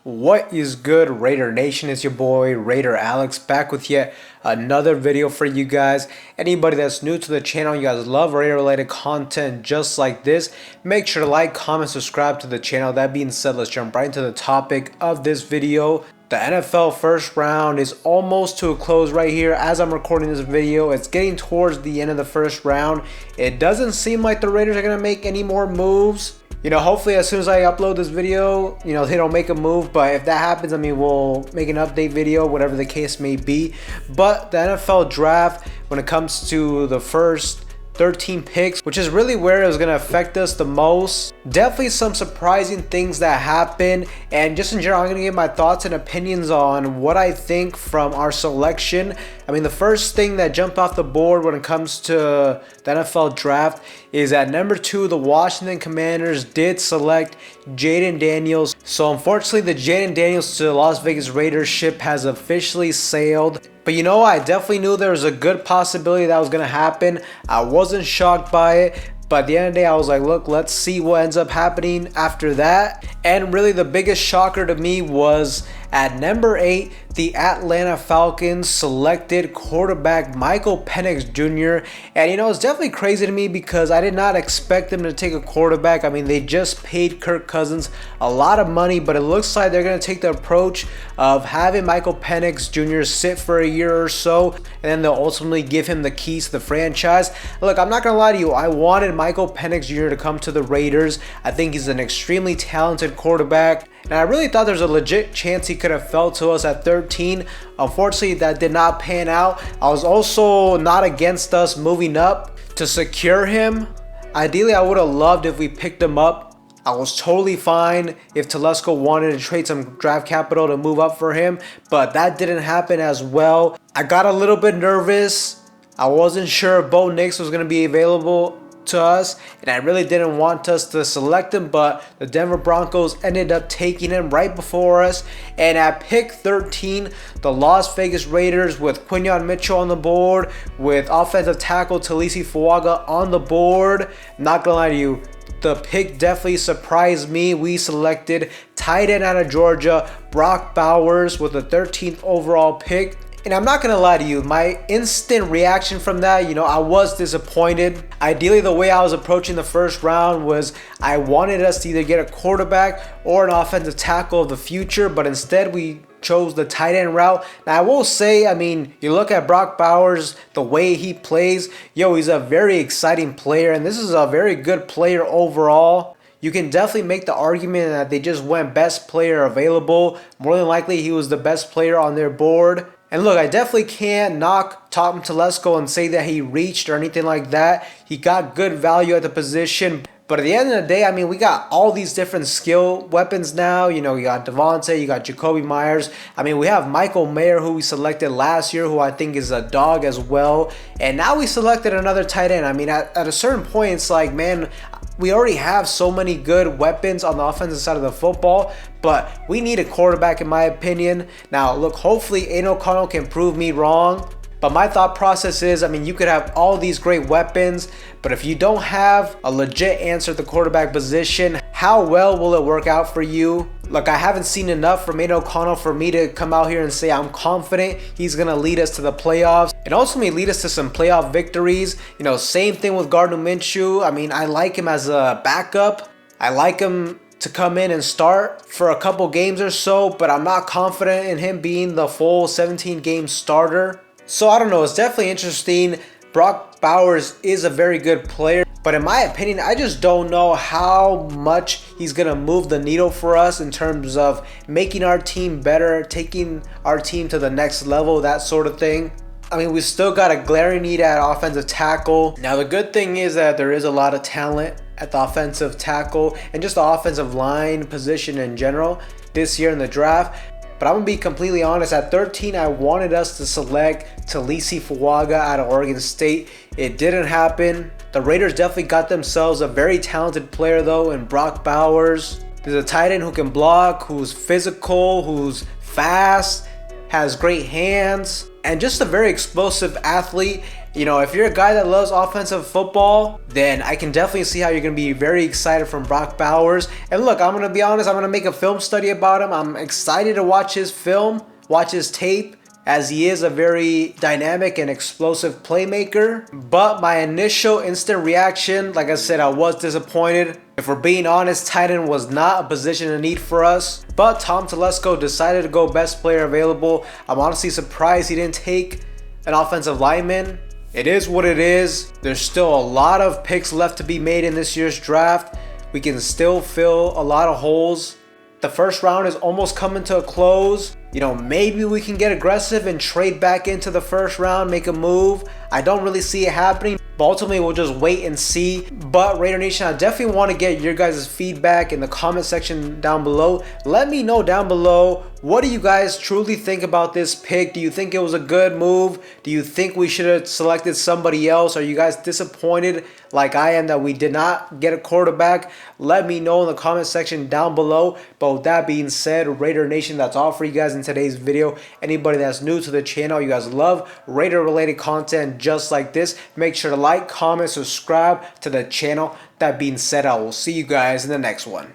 What is good, Raider Nation? It's your boy Raider Alex back with yet another video for you guys. Anybody that's new to the channel, you guys love Raider related content just like this, make sure to like, comment, subscribe to the channel. That being said, let's jump right into the topic of this video. The NFL first round is almost to a close right here as I'm recording this video. It's getting towards the end of the first round. It doesn't seem like the Raiders are going to make any more moves. Hopefully as soon as I upload this video, they don't make a move. But if that happens, we'll make an update video, whatever the case may be. But the NFL draft, when it comes to the first 13 picks, which is really where it was going to affect us the most. Definitely some surprising things that happen, and just in general, I'm going to give my thoughts and opinions on what I think from our selection. The first thing that jumped off the board when it comes to the NFL draft is at number 2, the Washington Commanders did select Jayden Daniels. So unfortunately, the Jayden Daniels to the Las Vegas Raiders ship has officially sailed. But I definitely knew there was a good possibility that was going to happen. I wasn't shocked by it. But at the end of the day, I was like, look, let's see what ends up happening after that. And really the biggest shocker to me was at number 8, the Atlanta Falcons selected quarterback Michael Penix Jr. And it's definitely crazy to me because I did not expect them to take a quarterback. They just paid Kirk Cousins a lot of money, but it looks like they're going to take the approach of having Michael Penix Jr. sit for a year or so, and then they'll ultimately give him the keys to the franchise. Look, I'm not going to lie to you. I wanted Michael Penix Jr. to come to the Raiders. I think he's an extremely talented quarterback, and I really thought there's a legit chance he could have fell to us at 13. Unfortunately, that did not pan out. I was also not against us moving up to secure him. Ideally, I would have loved if we picked him up. I was totally fine if Telesco wanted to trade some draft capital to move up for him, but that didn't happen as well. I got a little bit nervous. I wasn't sure if Bo Nix was going to be available to us, and I really didn't want us to select him, but the Denver Broncos ended up taking him right before us. And at pick 13, the Las Vegas Raiders, with Quinyon Mitchell on the board, with offensive tackle Taliese Fuaga on the board. Not gonna lie to you, the pick definitely surprised me. We selected tight end out of Georgia, Brock Bowers, with the 13th overall pick. And I'm not going to lie to you, my instant reaction from that, I was disappointed. Ideally, the way I was approaching the first round was I wanted us to either get a quarterback or an offensive tackle of the future, but instead we chose the tight end route. Now, I will say, you look at Brock Bowers, the way he plays, he's a very exciting player, and this is a very good player overall. You can definitely make the argument that they just went best player available. More than likely, he was the best player on their board. And look, I definitely can't knock Tom Telesco and say that he reached or anything like that. He got good value at the position. But at the end of the day, we got all these different skill weapons now. You got Devontae, you got Jacoby Myers. we have Michael Mayer, who we selected last year, who I think is a dog as well. And now we selected another tight end. At a certain point, it's like, man, we already have so many good weapons on the offensive side of the football, but we need a quarterback, in my opinion. Now, look, hopefully Aiden O'Connell can prove me wrong. But my thought process is, you could have all these great weapons, but if you don't have a legit answer at the quarterback position, how well will it work out for you? Look, I haven't seen enough from Aiden O'Connell for me to come out here and say I'm confident he's going to lead us to the playoffs and ultimately lead us to some playoff victories. Same thing with Gardner Minshew. I like him as a backup. I like him to come in and start for a couple games or so, but I'm not confident in him being the full 17-game starter. So I don't know, it's definitely interesting. Brock Bowers is a very good player, but in my opinion, I just don't know how much he's going to move the needle for us in terms of making our team better, taking our team to the next level, that sort of thing. We still got a glaring need at offensive tackle. Now, the good thing is that there is a lot of talent at the offensive tackle and just the offensive line position in general this year in the draft. But I'm going to be completely honest, at 13, I wanted us to select Taliese Fuaga out of Oregon State. It didn't happen. The Raiders definitely got themselves a very talented player, though, in Brock Bowers. There's a tight end who can block, who's physical, who's fast, has great hands, and just a very explosive athlete. You know, if you're a guy that loves offensive football, then I can definitely see how you're going to be very excited from Brock Bowers. And look, I'm going to be honest, I'm going to make a film study about him. I'm excited to watch his film, watch his tape, as he is a very dynamic and explosive playmaker. But my initial instant reaction, like I said, I was disappointed. If we're being honest, tight end was not a position of need for us. But Tom Telesco decided to go best player available. I'm honestly surprised he didn't take an offensive lineman. It is what it is. There's still a lot of picks left to be made in this year's draft. We can still fill a lot of holes. The first round is almost coming to a close. You know, maybe we can get aggressive and trade back into the first round, make a move. I don't really see it happening, but ultimately we'll just wait and see. But Raider Nation, I definitely want to get your guys' feedback in the comment section down below. Let me know down below, what do you guys truly think about this pick? Do you think it was a good move? Do you think we should have selected somebody else? Are you guys disappointed like I am that we did not get a quarterback? Let me know in the comment section down below. But with that being said, Raider Nation, that's all for you guys in today's video. Anybody that's new to the channel, you guys love Raider related content just like this, make sure to like, comment, subscribe to the channel. That being said, I will see you guys in the next one.